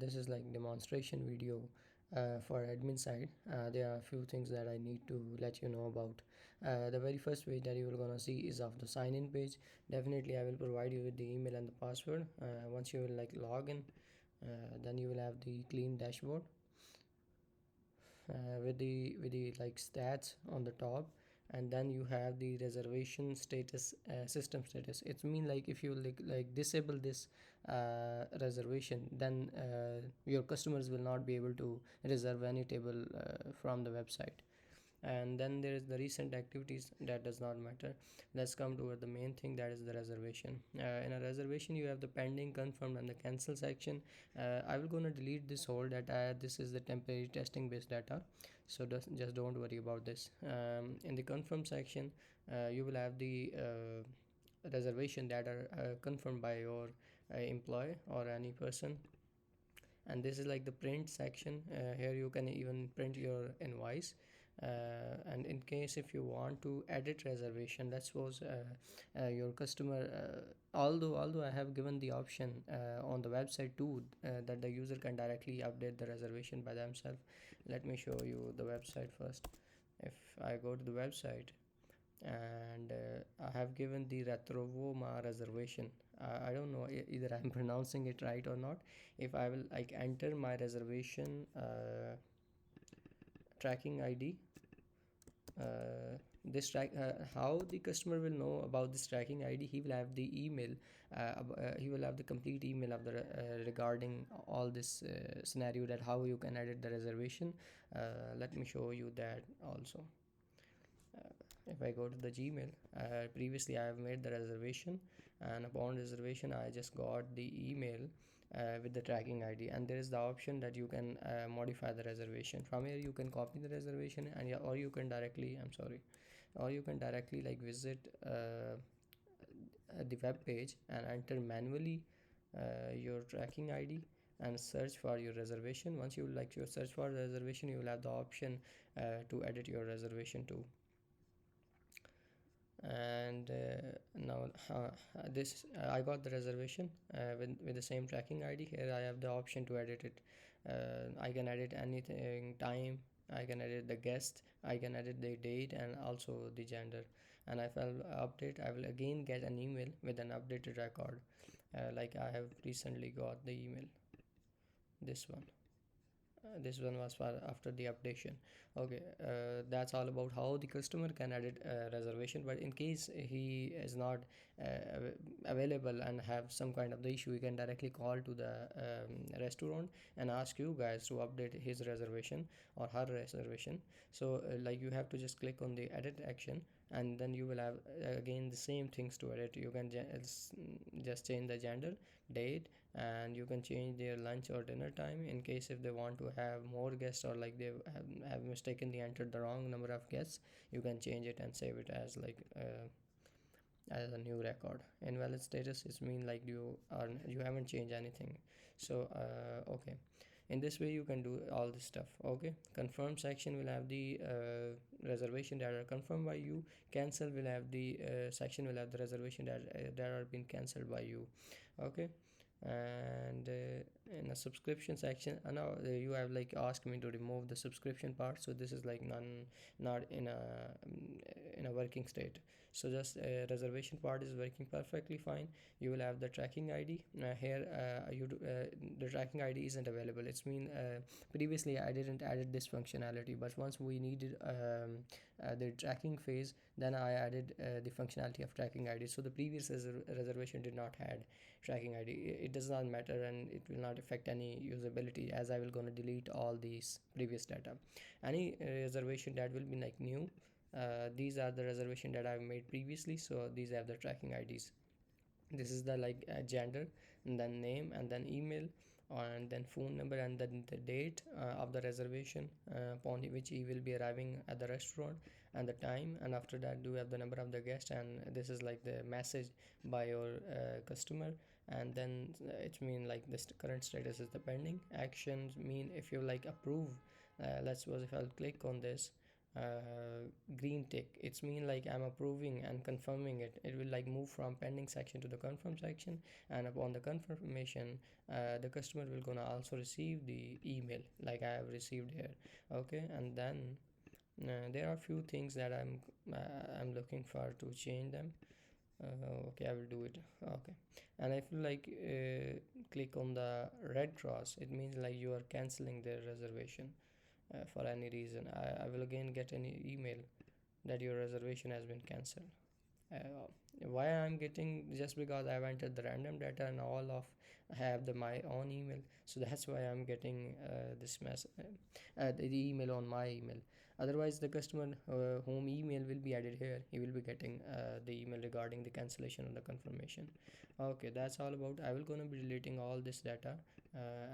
this is like demonstration video for admin side. There are a few things that I need to let you know about. The very first page that you are gonna see is of the sign in page. Definitely I will provide you with the email and the password. Once you will like log in, then you will have the clean dashboard with the like stats on the top, and then you have the reservation status, system status. It's mean like if you like disable this reservation, then your customers will not be able to reserve any table from the website. And then there is the recent activities that does not matter. Let's come to the main thing, that is the reservation. In a reservation you have the pending, confirmed, and the cancel section. I will gonna delete this whole data. This is the temporary testing based data, so just don't worry about this. In the confirm section, you will have the reservation that are confirmed by your employee or any person. And this is like the print section. Here you can even print your invoice. And in case if you want to edit reservation, let's suppose your customer, although I have given the option on the website too, that the user can directly update the reservation by themselves. Let me show you the website first. If I go to the website, and I have given the Retrovoma reservation. I don't know either I'm pronouncing it right or not. If I will like enter my reservation tracking ID, how the customer will know about this tracking ID? He will have the email. He will have the complete email of the regarding all this scenario, that how you can edit the reservation. Let me show you that also. If I go to the Gmail, previously I have made the reservation, and upon reservation I just got the email with the tracking ID, and there is the option that you can modify the reservation. From here you can copy the reservation, and or you can directly, I'm sorry, or you can directly like visit the web page and enter manually your tracking ID and search for your reservation. Once you like to search for the reservation, you will have the option to edit your reservation too. And now this I got the reservation with the same tracking ID. Here I have the option to edit it. I can edit anything, time, I can edit the guest, I can edit the date, and also the gender. And if I'll update, I will again get an email with an updated record. Like I have recently got the email, this one. This one was for after the updation. Okay, that's all about how the customer can edit reservation. But in case he is not available and have some kind of the issue, he can directly call to the restaurant and ask you guys to update his reservation or her reservation. So like you have to just click on the edit action, and then you will have again the same things to edit. You can just change the gender, date, and you can change their lunch or dinner time. In case if they want to have more guests, or like they have mistakenly entered the wrong number of guests, you can change it and save it as like as a new record. Invalid status is mean like you haven't changed anything. So okay, in this way you can do all this stuff. Okay, confirm section will have the reservation that are confirmed by you. Cancel will have the section will have the reservation that are been cancelled by you. Okay. And in a subscription section, now you have like asked me to remove the subscription part, so this is like not in a working state. So just reservation part is working perfectly fine. You will have the tracking ID. Here the tracking ID isn't available. It's mean previously I didn't added this functionality, but once we needed the tracking phase, then I added the functionality of tracking ID. So the previous reservation did not had tracking ID. It does not matter, and it will not affect any usability, as I will gonna delete all these previous data. Any reservation that will be like new, these are the reservation that I've made previously, so these have the tracking IDs. This is the like gender, and then name, and then email, and then phone number, and then the date of the reservation upon which he will be arriving at the restaurant, and the time. And after that do have the number of the guest, and this is like the message by your customer. And then it mean like this current status is the pending. Actions mean if you like approve, let's suppose if I'll click on this, green tick. It's mean like I'm approving and confirming it. It will like move from pending section to the confirm section, and upon the confirmation, the customer will gonna also receive the email like I have received here. Okay, and then there are few things that I'm looking for to change them. Okay, I will do it. Okay, and if you like click on the red cross, it means like you are canceling their reservation for any reason. I will again get an email that your reservation has been cancelled. uh, why I'm getting, just because I've entered the random data and all of have the my own email, so that's why I'm getting this mess, the email on my email. Otherwise the customer whom email will be added here, he will be getting the email regarding the cancellation and the confirmation. Okay, that's all about. I will gonna be deleting all this data,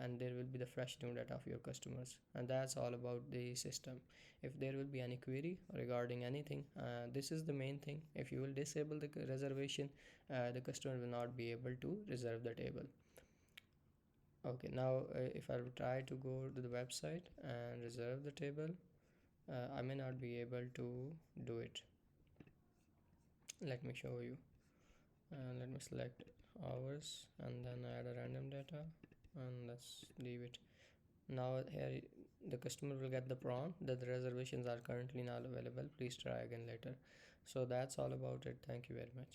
and there will be the fresh new data of your customers, and that's all about the system. If there will be any query regarding anything, this is the main thing. If you will disable the reservation, the customer will not be able to reserve the table. Okay, now if I will try to go to the website and reserve the table, I may not be able to do it. Let me show you. Let me select hours and then add a random data, and let's leave it. Now here the customer will get the prompt that the reservations are currently not available. Please try again later. So that's all about it. Thank you very much.